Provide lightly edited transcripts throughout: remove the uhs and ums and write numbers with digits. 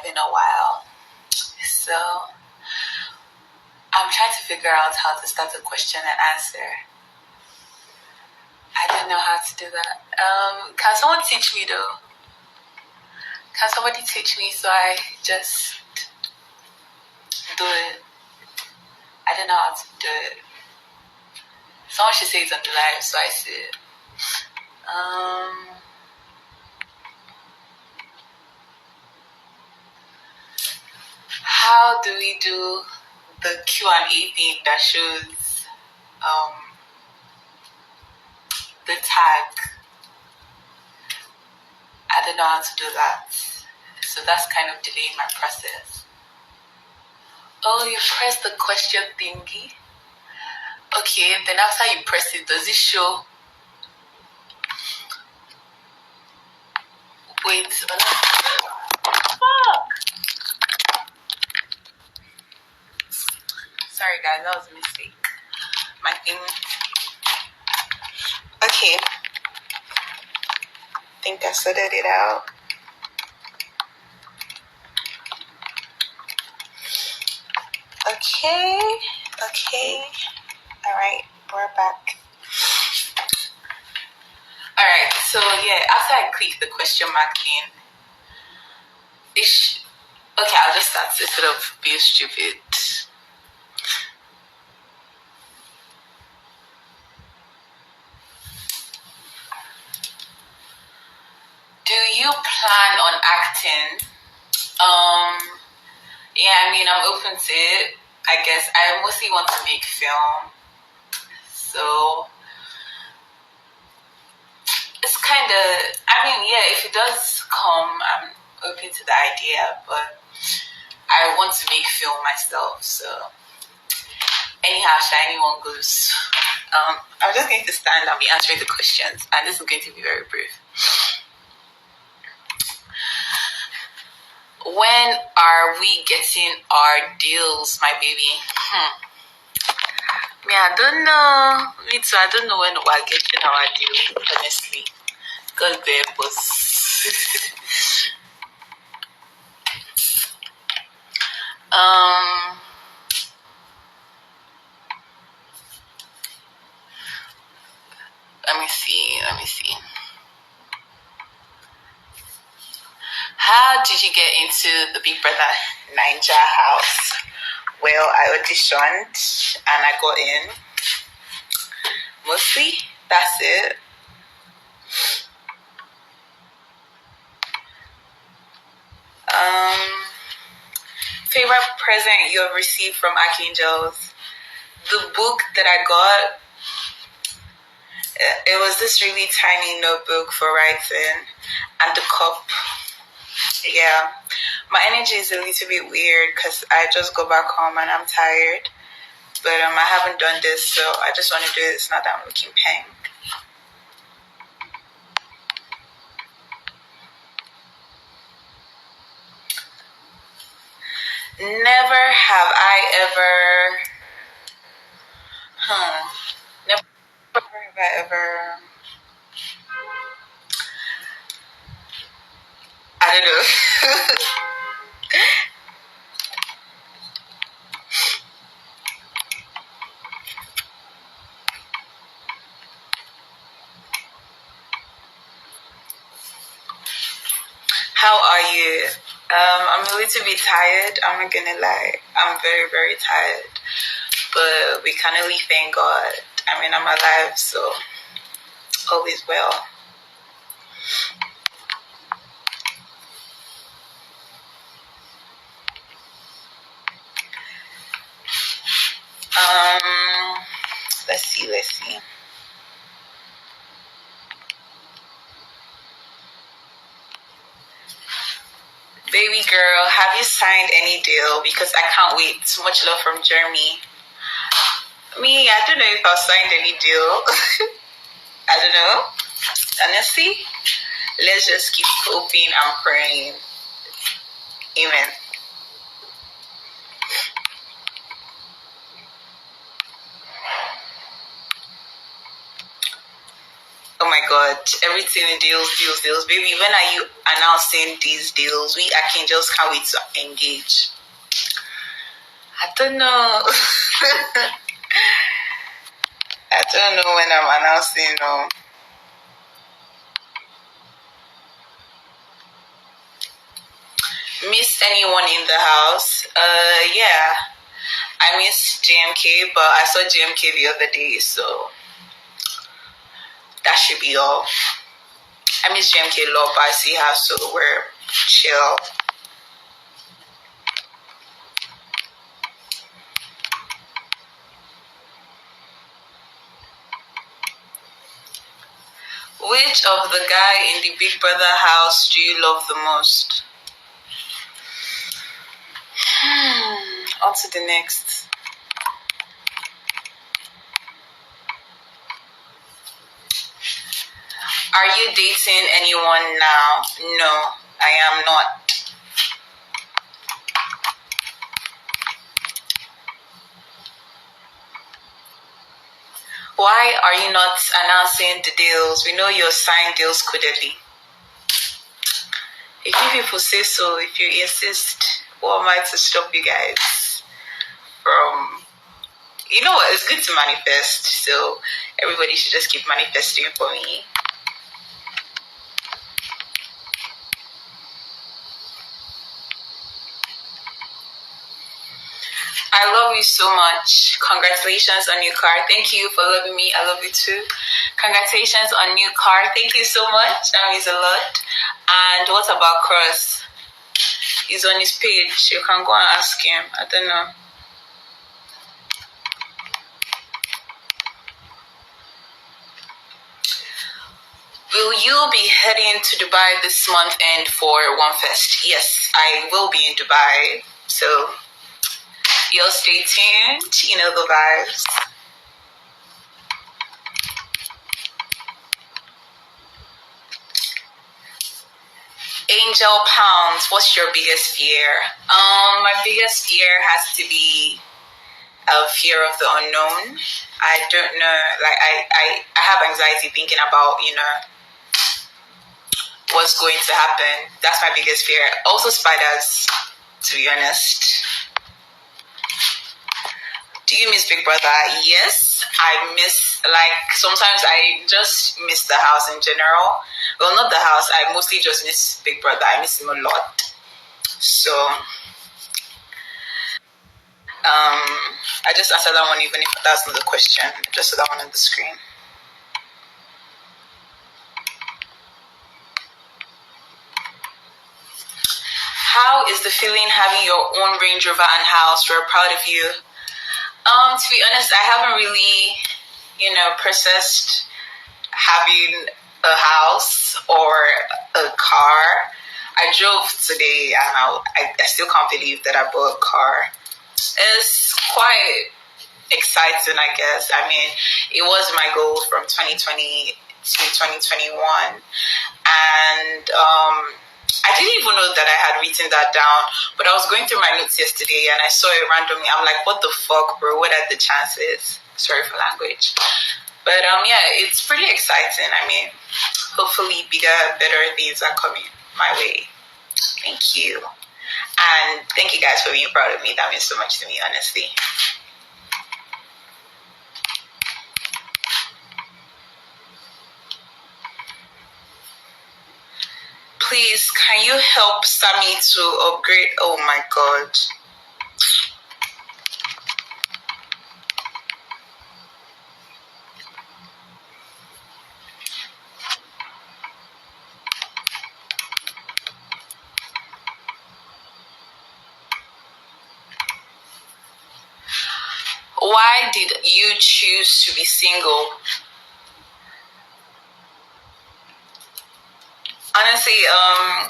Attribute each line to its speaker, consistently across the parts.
Speaker 1: been a while. So I'm trying to figure out how to start a question and answer. I don't know how to do that. Can someone teach me though? Can somebody teach me so I just do it? I don't know how to do it. Someone should say it on the live so I see it. How do we do the Q&A thing that shows the tag? I don't know how to do that. So that's kind of delaying my process. Oh, you press the question thingy? Okay, then after you press it, does it show? Wait, fuck! Sorry guys, that was a mistake. My thing. Okay. I think I sorted it out. Okay. Alright, we're back. Alright, so yeah, after I click the question mark thing, okay, I'll just start instead of being stupid. Do you plan on acting? Yeah, I mean, I'm open to it. I guess I mostly want to make film. So it's kind of, I mean, yeah, if it does come, I'm open to the idea, but I want to make film myself. So anyhow, shiny one goes. I'm just going to stand and be answering the questions, and this is going to be very brief. When are we getting our deals, my baby? Me, I don't know. Me too, I don't know when we're getting our deals, honestly. God help us. Let me see. How did you get into the Big Brother Ninja house? Well, I auditioned and I got in. Mostly, that's it. Favorite present you have received from Archangels? The book that I got, it was this really tiny notebook for writing, and the cup. Yeah, my energy is a little bit weird because I just go back home and I'm tired. But I haven't done this, so I just want to do this now that I'm looking pink. Never have I ever. Never have I ever. I don't know. How are you? I'm a little bit tired. I'm not gonna lie. I'm very, very tired. But we can only thank God. I mean, I'm alive, so all is well. Let's see. Baby girl, have you signed any deal? Because I can't wait. So much love from Jeremy. Me, I don't know if I've signed any deal. I don't know. Honestly, let's just keep hoping and praying. Amen. Oh my God, everything deals. Baby, when are you announcing these deals? I can just can't wait to engage. I don't know. I don't know when I'm announcing. Miss anyone in the house? Yeah. I miss JMK, but I saw JMK the other day, so that should be all. I miss JMK a lot, but I see her, so we're chill. Which of the guy in the Big Brother house do you love the most? On to the next. Are you dating anyone now? No, I am not. Why are you not announcing the deals? We know you're signing deals codedly. If you people say so, if you insist, what am I to stop you guys from... You know what? It's good to manifest, so everybody should just keep manifesting for me. I love you so much. Congratulations on your car. Thank you for loving me. I love you too. Congratulations on new car. Thank you so much. That means a lot. And what about Cross? He's on his page. You can go and ask him. I don't know. Will you be heading to Dubai this month end for One Fest? Yes, I will be in Dubai. So you'll stay tuned. You know the vibes. Angel Pounds, what's your biggest fear? My biggest fear has to be a fear of the unknown. I don't know. Like I have anxiety thinking about, what's going to happen. That's my biggest fear. Also spiders, to be honest. Do you miss Big Brother? Yes, I miss, sometimes I just miss the house in general. Well, not the house, I mostly just miss Big Brother. I miss him a lot. So, I just answered that one, even if that's not the question. Just saw that one on the screen. How is the feeling having your own Range Rover and house? We're proud of you. To be honest, I haven't really, processed having a house or a car. I drove today and I still can't believe that I bought a car. It's quite exciting, I guess. I mean, it was my goal from 2020 to 2021. And I didn't even know that I had written that down, but I was going through my notes yesterday and I saw it randomly. I'm like, what the fuck, bro? What are the chances? Sorry for language. But yeah, it's pretty exciting. I mean, hopefully bigger, better things are coming my way. Thank you. And thank you guys for being proud of me. That means so much to me, honestly. Please, can you help Sammy to upgrade? Oh my God. Why did you choose to be single? Honestly,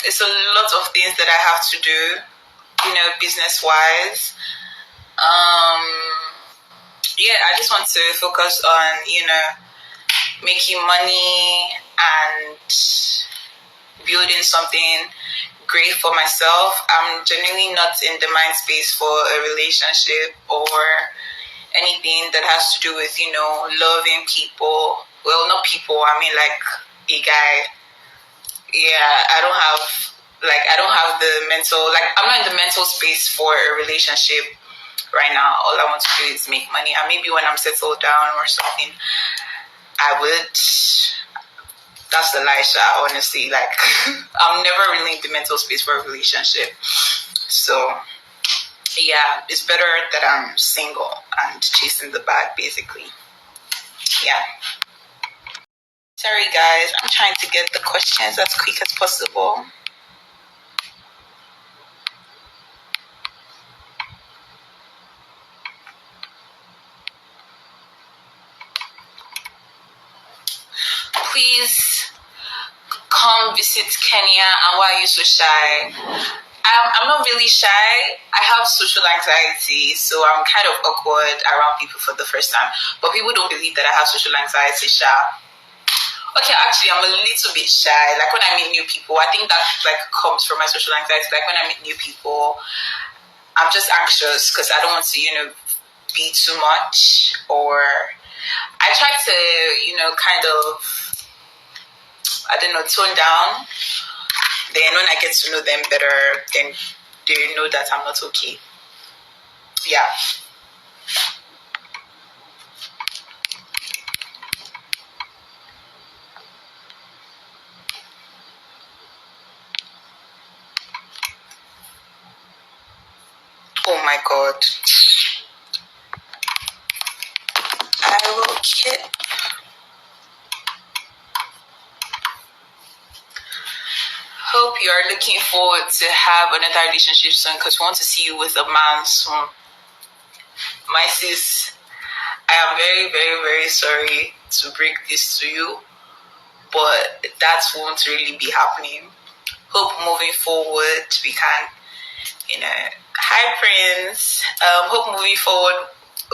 Speaker 1: it's a lot of things that I have to do, business-wise. Yeah, I just want to focus on, making money and building something great for myself. I'm genuinely not in the mind space for a relationship or anything that has to do with, loving people. Well, not people, I mean a guy. Yeah, I don't have the mental, like, I'm not in the mental space for a relationship right now. All I want to do is make money, and maybe when I'm settled down or something, I would. That's the lie, honestly. Like, I'm never really in the mental space for a relationship. So, yeah, it's better that I'm single and chasing the bag, basically. Yeah. Sorry, guys. I'm trying to get the questions as quick as possible. Please come visit Kenya. And why are you so shy? I'm not really shy. I have social anxiety, so I'm kind of awkward around people for the first time. But people don't believe that I have social anxiety, sha. Okay, actually, I'm a little bit shy. Like, when I meet new people, I think that, like, comes from my social anxiety. Like, when I meet new people, I'm just anxious because I don't want to, be too much. Or I try to, kind of, I don't know, tone down. Then when I get to know them better, then they know that I'm not okay. Yeah. Oh my God. I will keep. Hope you are looking forward to have another relationship soon, because we want to see you with a man soon. My sis, I am very, very, very sorry to break this to you, but that won't really be happening. Hope moving forward we can, hi Prince. Hope moving forward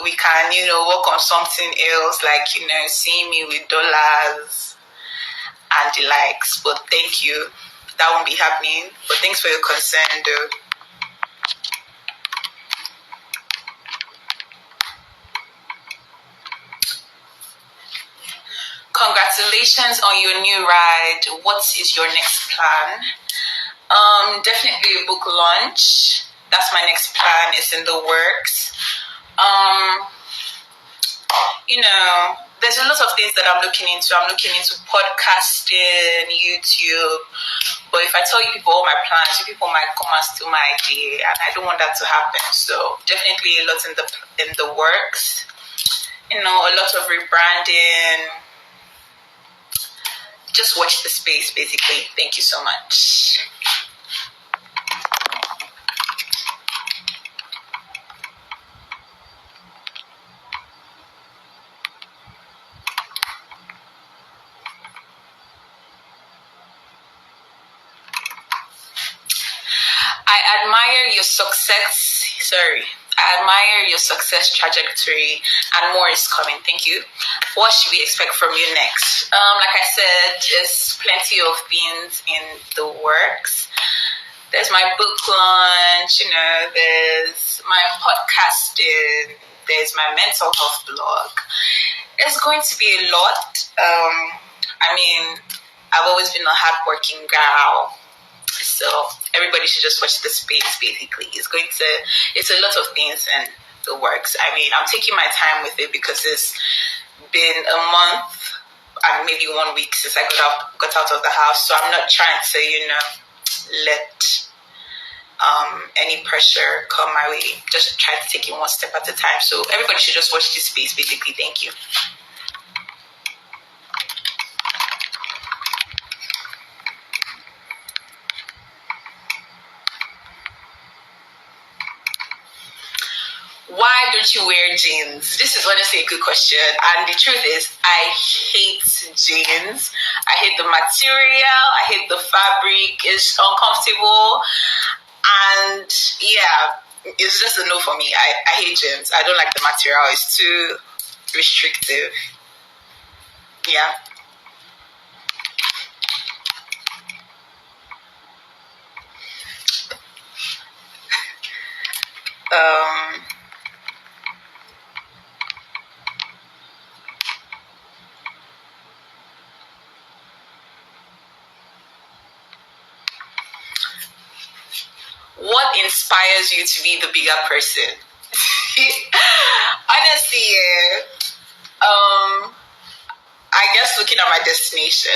Speaker 1: we can, work on something else, like, seeing me with dollars and the likes. But thank you. That won't be happening. But thanks for your concern, though. Congratulations on your new ride. What is your next plan? Definitely a book launch. That's my next plan. It's in the works. There's a lot of things that I'm looking into. I'm looking into podcasting, YouTube. But if I tell you people all my plans, you people might come and steal my idea, and I don't want that to happen. So definitely a lot in the works. A lot of rebranding. Just watch the space, basically. Thank you so much. I admire your success. I admire your success trajectory, and more is coming. Thank you. What should we expect from you next? Like I said, there's plenty of things in the works. There's my book launch, there's my podcasting, there's my mental health blog. It's going to be a lot. I've always been a hardworking girl. So everybody should just watch the space, basically. It's a lot of things in the works. I'm taking my time with it because it's been a month and maybe 1 week since I got out of the house. So I'm not trying to, let any pressure come my way. Just try to take it one step at a time. So everybody should just watch this space, basically. Thank you. Why don't you wear jeans? This is honestly a good question. And the truth is, I hate jeans. I hate the material. I hate the fabric. It's uncomfortable. And yeah, it's just a no for me. I hate jeans. I don't like the material. It's too restrictive. Yeah. inspires you to be the bigger person? Honestly, yeah. I guess looking at my destination.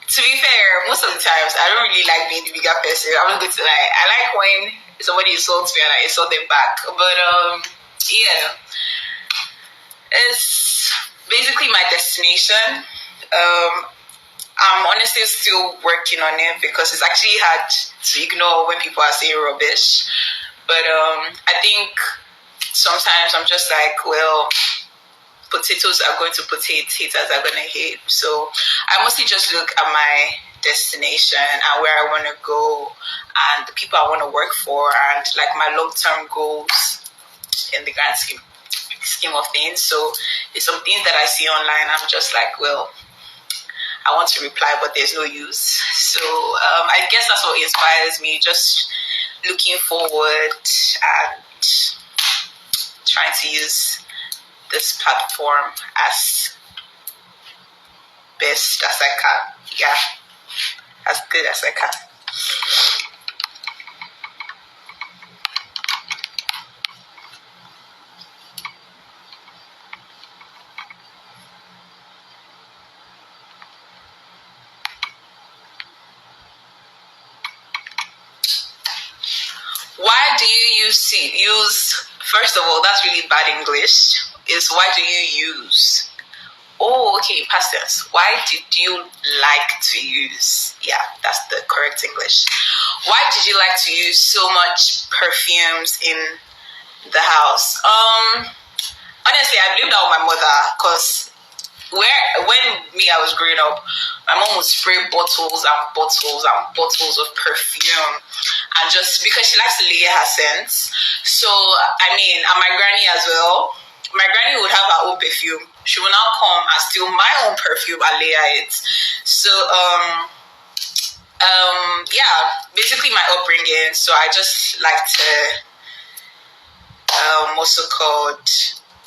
Speaker 1: To be fair, most of the times I don't really like being the bigger person. I'm not going to lie. I like when somebody insults me and I insult them back. But yeah, it's basically my destination. I'm honestly still working on it because it's actually hard to ignore when people are saying rubbish. But I think sometimes I'm just like, well, potatoes are going to potato, haters are going to hate. So I mostly just look at my destination and where I want to go and the people I want to work for and like my long-term goals in the grand scheme of things. So it's some things that I see online. I'm just like, well, I want to reply, but there's no use. So I guess that's what inspires me, just looking forward and trying to use this platform as best as I can. Yeah, as good as I can. Why do you use? First of all, that's really bad English. Is why do you use? Oh, okay, past tense. Why did you like to use? Yeah, that's the correct English. Why did you like to use so much perfumes in the house? Honestly, I blamed that on my mother because when I was growing up, my mom would spray bottles and bottles and bottles of perfume, and just because she likes to layer her scents. So I mean, and my granny as well. My granny would have her own perfume. She will now come and steal my own perfume and layer it. So yeah, basically my upbringing. So I just like to also called.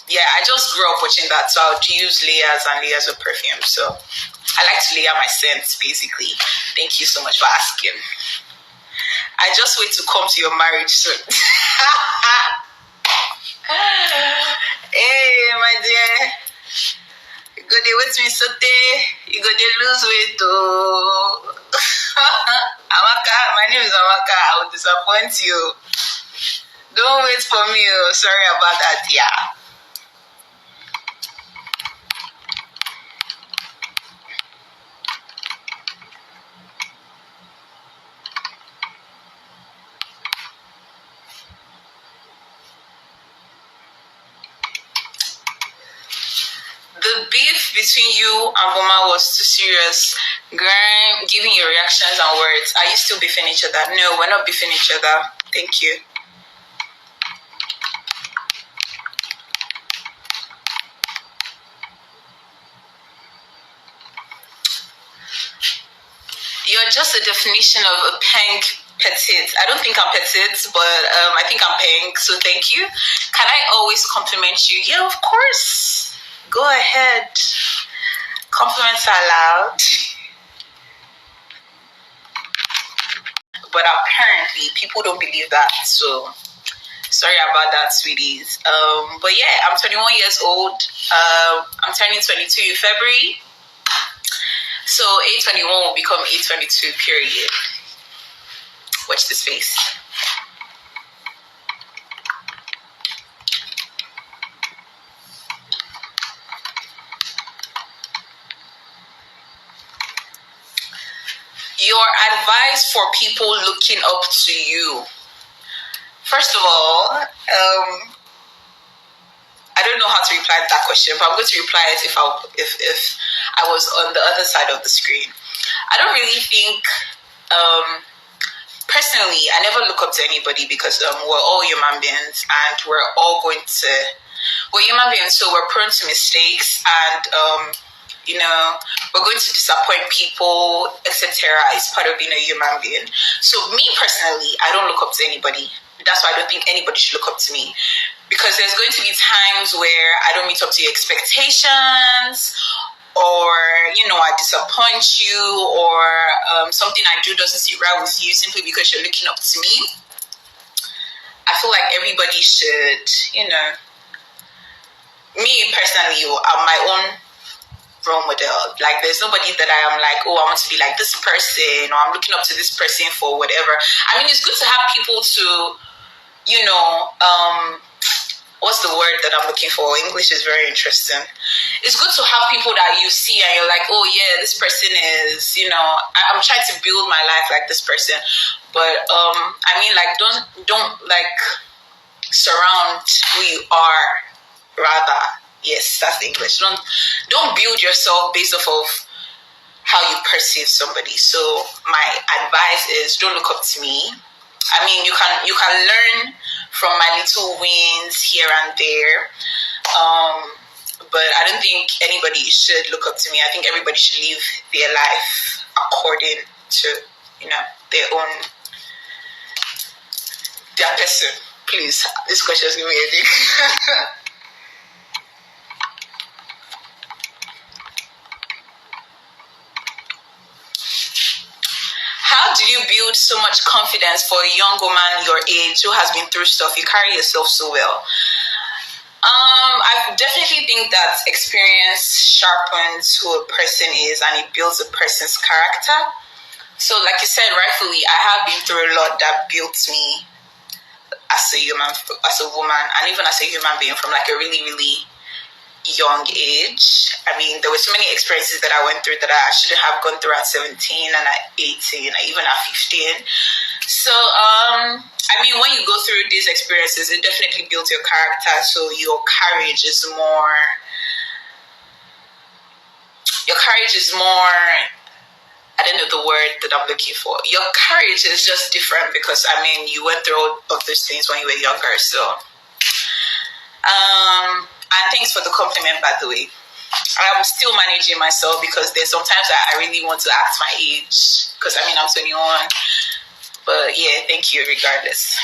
Speaker 1: Yeah, I just grew up watching that, so I would use layers and layers of perfume. So I like to layer my scents, basically. Thank you so much for asking. I just wait to come to your marriage soon. Hey, my dear. You go there with me, Sote. You go there lose weight, oh. Amaka, my name is Amaka. I will disappoint you. Don't wait for me, oh. Sorry about that, yeah. The beef between you and Burma was too serious. Girl, giving your reactions and words. Are you still beefing each other? No, we're not beefing each other. Thank you. You're just a definition of a pink petite. I don't think I'm petite, but I think I'm pink, so thank you. Can I always compliment you? Yeah, of course. Go ahead. Compliments are allowed. But apparently, people don't believe that, so sorry about that, sweeties. But yeah, I'm 21 years old. I'm turning 22 in February. So 821 will become 822, period. Watch this face. Your advice for people looking up to you. First of all, I don't know how to reply to that question, but I'm going to reply it if I was on the other side of the screen. I don't really think, personally, I never look up to anybody because we're all human beings and we're human beings, so we're prone to mistakes and, we're going to disappoint people, etc. It's part of being a human being. So me personally, I don't look up to anybody. That's why I don't think anybody should look up to me. Because there's going to be times where I don't meet up to your expectations, or I disappoint you, or something I do doesn't sit right with you simply because you're looking up to me. I feel like everybody should, me personally, I'm my own role model. Like, there's nobody that I am like, oh, I want to be like this person, or I'm looking up to this person for whatever. I mean, it's good to have people to, what's the word that I'm looking for? English is very interesting. It's good to have people that you see and you're like, oh yeah, this person is, I'm trying to build my life like this person. But I mean, like, don't like surround who you are. Rather, yes, that's the English. Don't build yourself based off of how you perceive somebody. So my advice is, don't look up to me. I mean, you can learn from my little wins here and there, but I don't think anybody should look up to me. I think everybody should live their life according to their person. Please, this question is giving me a headache. How do you build so much confidence for a young woman your age who has been through stuff? You carry yourself so well. I definitely think that experience sharpens who a person is, and it builds a person's character. So, like you said, rightfully, I have been through a lot that built me as a human, as a woman, and even as a human being from like a really, really young age. I mean, there were so many experiences that I went through that I shouldn't have gone through at 17 and at 18 and even at 15. So I mean, when you go through these experiences, it definitely builds your character. So your courage is more I don't know the word that I'm looking for. Your courage is just different because I mean, you went through all of those things when you were younger. So and thanks for the compliment, by the way. I'm still managing myself because there's sometimes that I really want to act my age because I mean, I'm 21. But yeah, thank you regardless.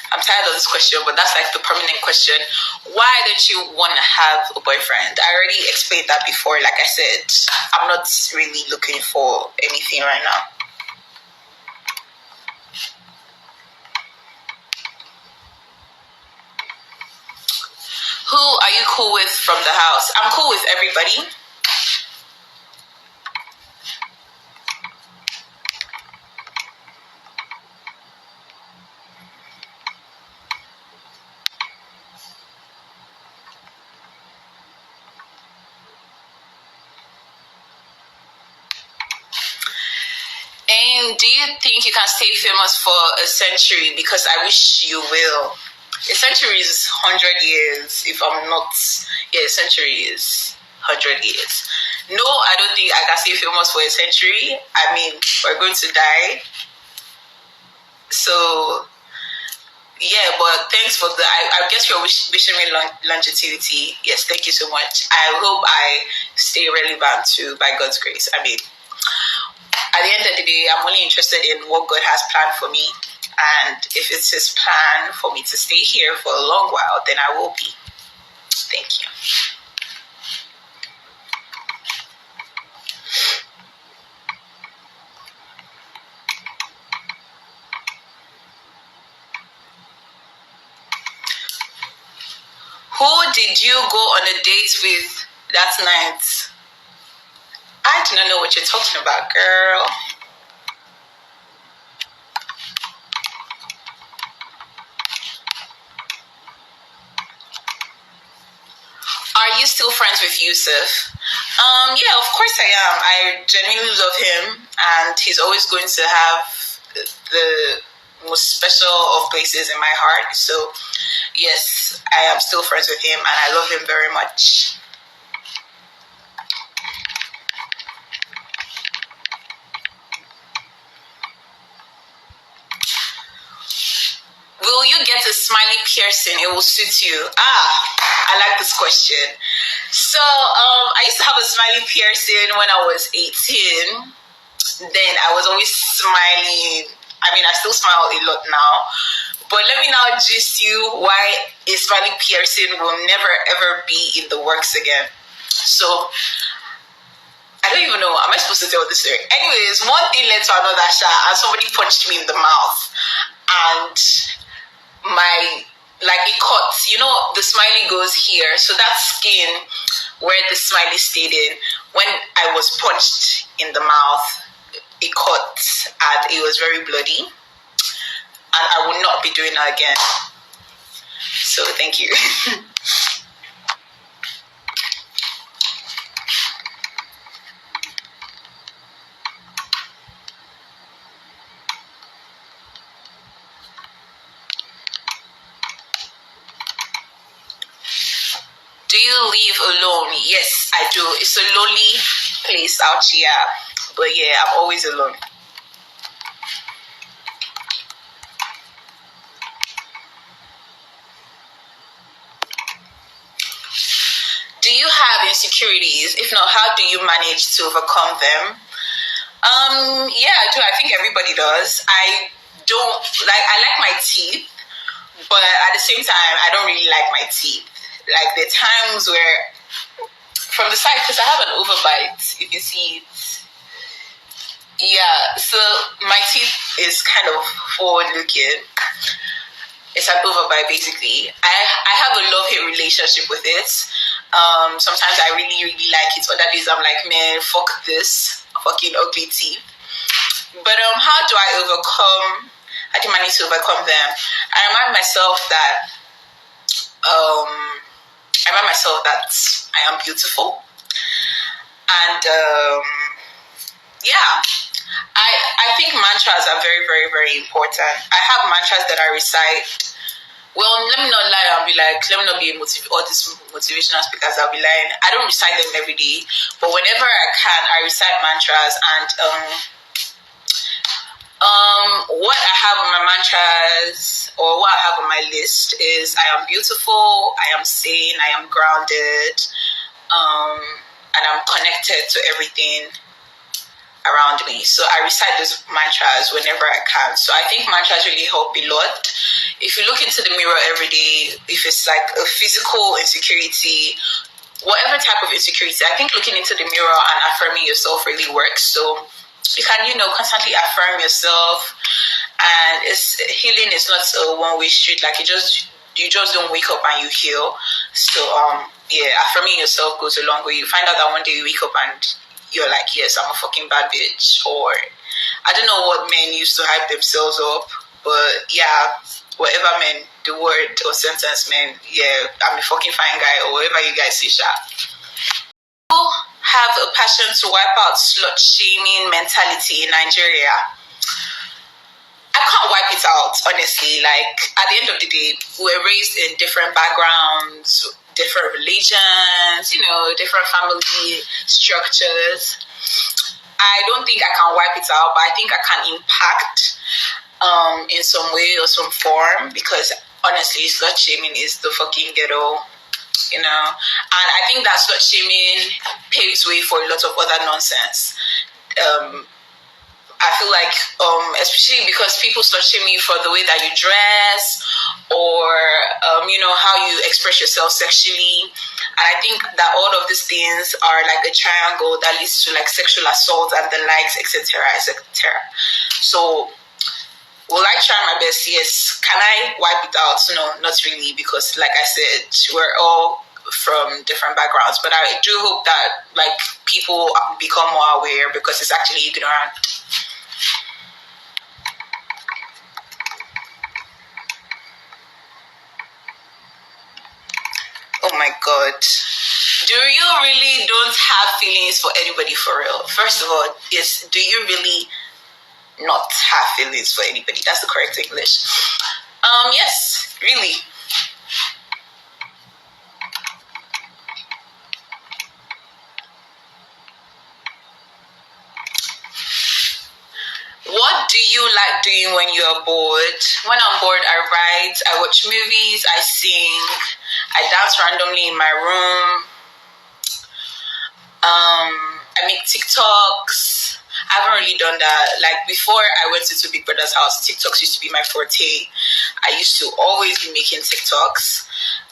Speaker 1: I'm tired of this question, but that's like the permanent question. Why don't you want to have a boyfriend? I already explained that before. Like I said, I'm not really looking for anything right now. Who are you cool with from the house? I'm cool with everybody. And do you think you can stay famous for a century? Because I wish you will. A century is 100 years. If I'm not, a century is 100 years. No, I don't think I can stay famous for a century. I mean, we're going to die. So, yeah, but thanks for the, I guess you're wishing me longevity. Yes, thank you so much. I hope I stay relevant too, by God's grace. I mean, at the end of the day, I'm only interested in what God has planned for me. And if it's His plan for me to stay here for a long while, then I will be. Thank you. Who did you go on a date with that night? I do not know what you're talking about, girl. Are you still friends with Yousef? Yeah, of course I am. I genuinely love him, and he's always going to have the most special of places in my heart. So, yes, I am still friends with him, and I love him very much. Will you get a smiley piercing? It will suit you. I like this question. So, I used to have a smiley piercing when I was 18. then I was always smiling. I mean, I still smile a lot now. But let me now gist you why a smiling person will never ever be in the works again. So, I don't even know. Am I supposed to tell this story? Anyways, one thing led to another, and somebody punched me in the mouth. And it cut. You know, the smiley goes here. So that skin where the smiley stayed in, when I was punched in the mouth, it cut and it was very bloody. And I will not be doing that again. So thank you. Do you live alone? Yes, I do. It's a lonely place out here. But yeah, I'm always alone. Do you have insecurities? If not, how do you manage to overcome them? Yeah, I do. I think everybody does. I like my teeth, but at the same time, I don't really like my teeth. Like, there are times where, from the side, because I have an overbite, you can see it. Yeah, so my teeth is kind of forward looking. It's an overbite, basically. I have a love-hate relationship with it. Sometimes I really, really like it. Other days I'm like, man, fuck this fucking ugly teeth. But how do I manage to overcome them? I remind myself that I am beautiful. And yeah, I think mantras are very, very, very important. I have mantras that I recite. Well, let me not lie and be like, let me not be all these motivational speakers. I'll be lying. I don't recite them every day, but whenever I can, I recite mantras. And what I have on my mantras, or what I have on my list, is I am beautiful, I am sane, I am grounded, and I'm connected to everything around me. So I recite those mantras whenever I can. So I think mantras really help a lot. If you look into the mirror every day, if it's like a physical insecurity, whatever type of insecurity, I think looking into the mirror and affirming yourself really works. So you can, constantly affirm yourself. And healing is not a one-way street. Like, you just don't wake up and you heal. So yeah, affirming yourself goes a long way. You find out that one day you wake up and you're like, yes, I'm a fucking bad bitch. Or I don't know what men used to hype themselves up, but yeah, whatever men, the word or sentence men, yeah, I'm a fucking fine guy, or whatever you guys say, sha. People have a passion to wipe out slut shaming mentality in Nigeria. I can't wipe it out, honestly. Like, at the end of the day, we're raised in different backgrounds, different religions, different family structures. I don't think I can wipe it out, but I think I can impact in some way or some form, because honestly, slut shaming is the fucking ghetto, and I think that slut shaming paves way for a lot of other nonsense. I feel like, especially because people slut shame you for the way that you dress, or how you express yourself sexually. And I think that all of these things are like a triangle that leads to like sexual assault and the likes, etc., etc. So, will I try my best? Yes. Can I wipe it out? No, not really, because like I said, we're all from different backgrounds. But I do hope that like people become more aware, because it's actually ignorant. Oh my God. Do you really don't have feelings for anybody for real? First of all, do you really not have feelings for anybody? That's the correct English. Yes, really. What do you like doing when you are bored? When I'm bored, I write, I watch movies, I sing, I dance randomly in my room. I make TikToks. I haven't really done that. Like before I went into Big Brother's house, TikToks used to be my forte. I used to always be making TikToks.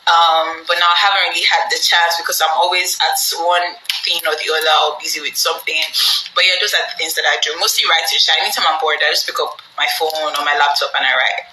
Speaker 1: But now I haven't really had the chance because I'm always at one thing or the other or busy with something. But yeah, those are the things that I do. Mostly writing. Anytime I'm bored, I just pick up my phone or my laptop and I write.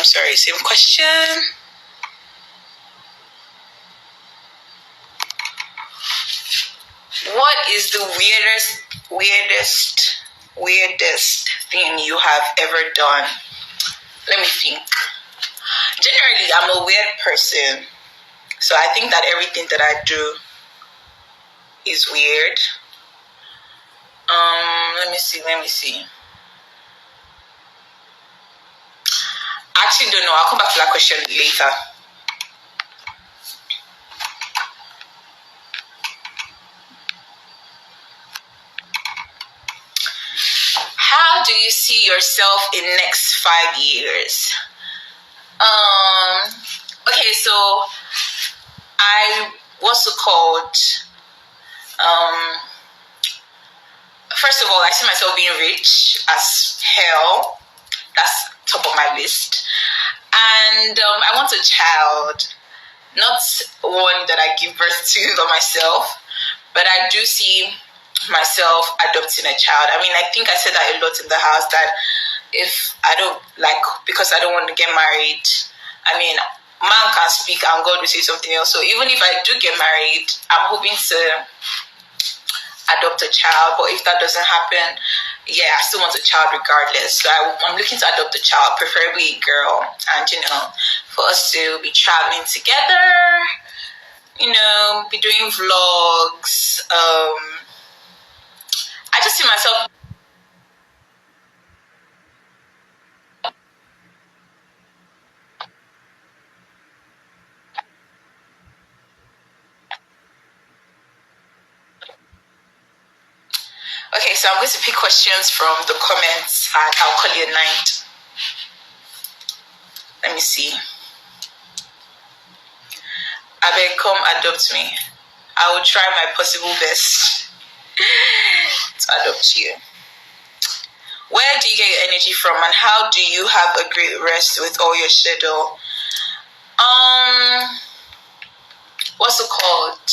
Speaker 1: Sorry, same question. What is the weirdest thing you have ever done? Let me think. Generally, I'm a weird person. So I think that everything that I do is weird. Let me see. I actually don't know. I'll come back to that question later. How do you see yourself in next 5 years? Okay, so first of all, I see myself being rich as hell. That's top of my list. And I want a child, not one that I give birth to by myself, but I do see myself adopting a child. I mean, I think I said that a lot in the house, that if I don't because I don't want to get married, I mean, man can speak and God will say something else. So even if I do get married, I'm hoping to adopt a child. But if that doesn't happen, yeah, I still want a child regardless. So I'm looking to adopt a child, preferably a girl, and for us to be traveling together, be doing vlogs. I just see myself. Okay, so I'm going to pick questions from the comments and I'll call you a night. Let me see. Abeg, come adopt me. I will try my possible best to adopt you. Where do you get your energy from and how do you have a great rest with all your schedule? What's it called?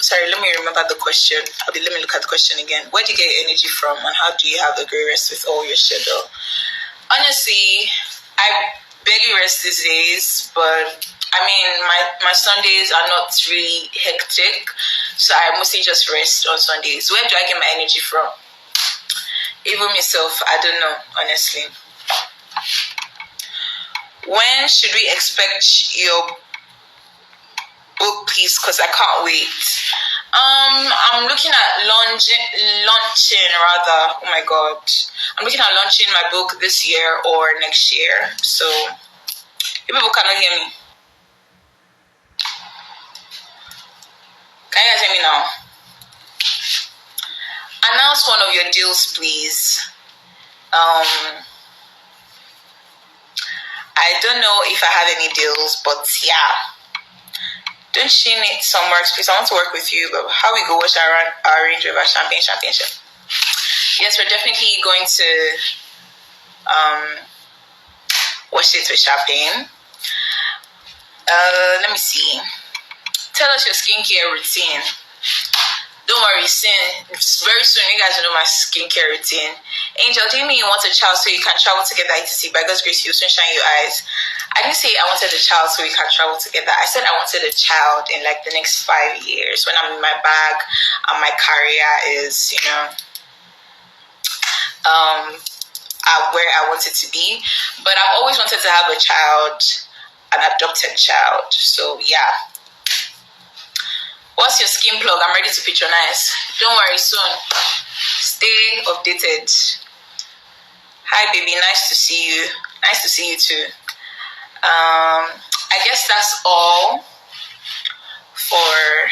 Speaker 1: Sorry, let me remember the question. Let me look at the question again. Where do you get your energy from and how do you have a great rest with all your schedule? Honestly, I barely rest these days, but I mean, my Sundays are not really hectic, so I mostly just rest on Sundays. Where do I get my energy from? Even myself, I don't know, honestly. When should we expect your book, please? Because I can't wait. I'm looking at launching rather. Oh my god, I'm looking at launching my book this year or next year. So, you people cannot hear me. Can you guys hear me now? Announce one of your deals, please. I don't know if I have any deals, but yeah. Don't you need some works, please? I want to work with you, but how we go watch our Range Rover championship? Yes, we're definitely going to watch it with champagne. Let me see. Tell us your skincare routine. Don't worry, very soon you guys will know my skincare routine. Angel, do you mean you want a child so you can travel together, etc.? By God's grace, you'll soon shine your eyes. I didn't say I wanted a child so we can travel together. I said I wanted a child in like the next 5 years when I'm in my bag and my career is, where I want it to be. But I've always wanted to have a child, an adopted child. So yeah. What's your skin plug? I'm ready to patronize. Don't worry, soon. Stay updated. Hi, baby. Nice to see you. Nice to see you too. I guess that's all for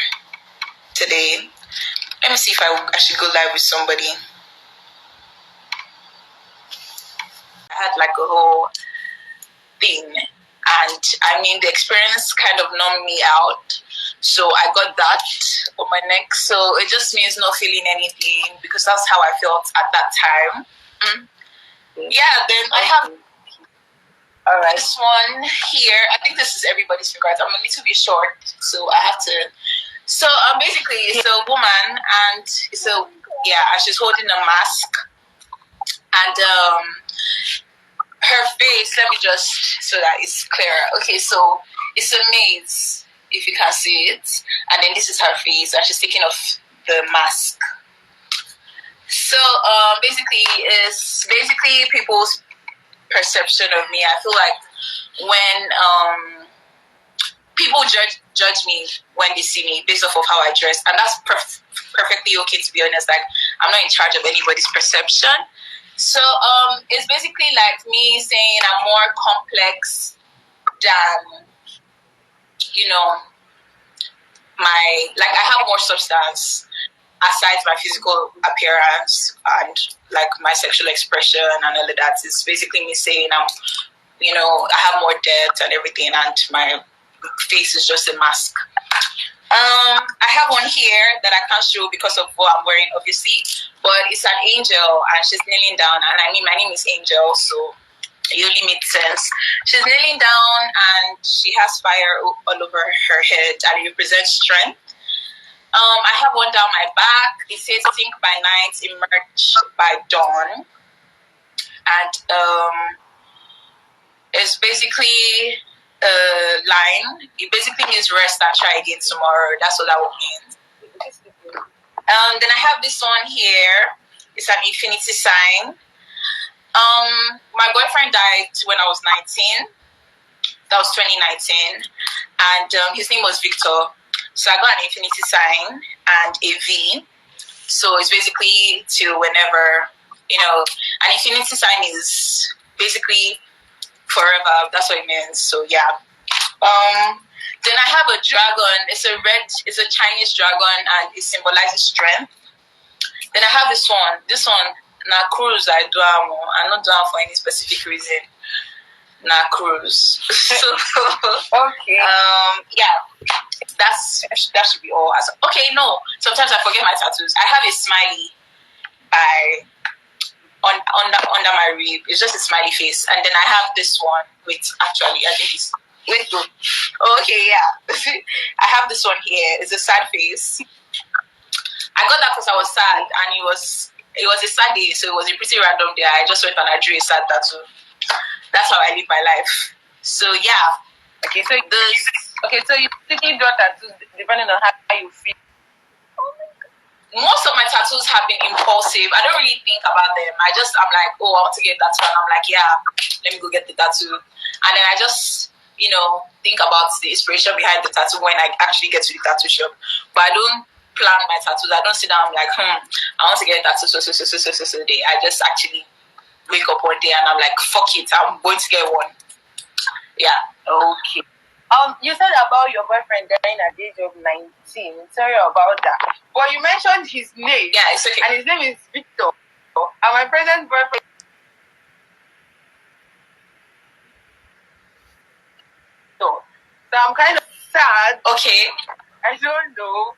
Speaker 1: today. Let me see if I should go live with somebody. I had like a whole thing, and I mean the experience kind of numbed me out, so I got that on my neck. So it just means not feeling anything, because that's how I felt at that time. Yeah, then I have this one here. I think this is everybody's favorite. I'm a little bit short, so I have to. So basically, it's a woman, and it's a and she's holding a mask, and her face. Let me just so that it's clearer. Okay, so it's a maze, if you can see it, and then this is her face, and she's taking off the mask. So basically, it's basically people's perception of me. I feel like when people judge me when they see me based off of how I dress, and that's perfectly okay, to be honest. Like, I'm not in charge of anybody's perception. So it's basically like me saying I'm more complex than, I have more substance aside my physical appearance and like my sexual expression and all of that. It's basically me saying I have more depth and everything, and my face is just a mask. I have one here that I can't show because of what I'm wearing, obviously, but it's an angel, and she's kneeling down, and I mean, my name is Angel, so it only makes sense. She's kneeling down, and she has fire all over her head, and it represents strength. I have one down my back. It says, "Think by night, emerge by dawn," and it's basically line. It basically means rest and try again tomorrow. That's what that would mean. Then I have this one here. It's an infinity sign. My boyfriend died when I was 19. That was 2019, and his name was Victor. So I got an infinity sign and a V. So it's basically to whenever, an infinity sign is basically forever. That's what it means. So yeah. Then I have a dragon. It's a Chinese dragon, and it symbolizes strength. Then I have this one. This one, na cruise. I'm not down for any specific reason. Na cruise. So
Speaker 2: okay.
Speaker 1: That should be all. Okay, no. Sometimes I forget my tattoos. I have a smiley under my rib. It's just a smiley face, and then I have this one. Wait, actually, I think it's. Wait, no. Oh, okay, yeah. I have this one here. It's a sad face. I got that because I was sad, and it was a sad day, so it was a pretty random day. I just went and I drew a sad tattoo. That's how I live my life. So yeah.
Speaker 2: Okay, so you typically draw tattoos depending on how you feel.
Speaker 1: Most of my tattoos have been impulsive. I don't really think about them. I'm like, oh, I want to get that tattoo, and I'm like, yeah, let me go get the tattoo, and then I just think about the inspiration behind the tattoo when I actually get to the tattoo shop. But I don't plan my tattoos. I don't sit down. I'm like, I want to get a tattoo so day. I just actually wake up one day and I'm like, fuck it, I'm going to get one. Yeah.
Speaker 2: Okay. You said about your boyfriend dying at the age of 19. Sorry about that. But you mentioned his name.
Speaker 1: Yeah, it's okay.
Speaker 2: And his name is Victor. And my present boyfriend. So I'm kind of sad.
Speaker 1: Okay.
Speaker 2: I don't know.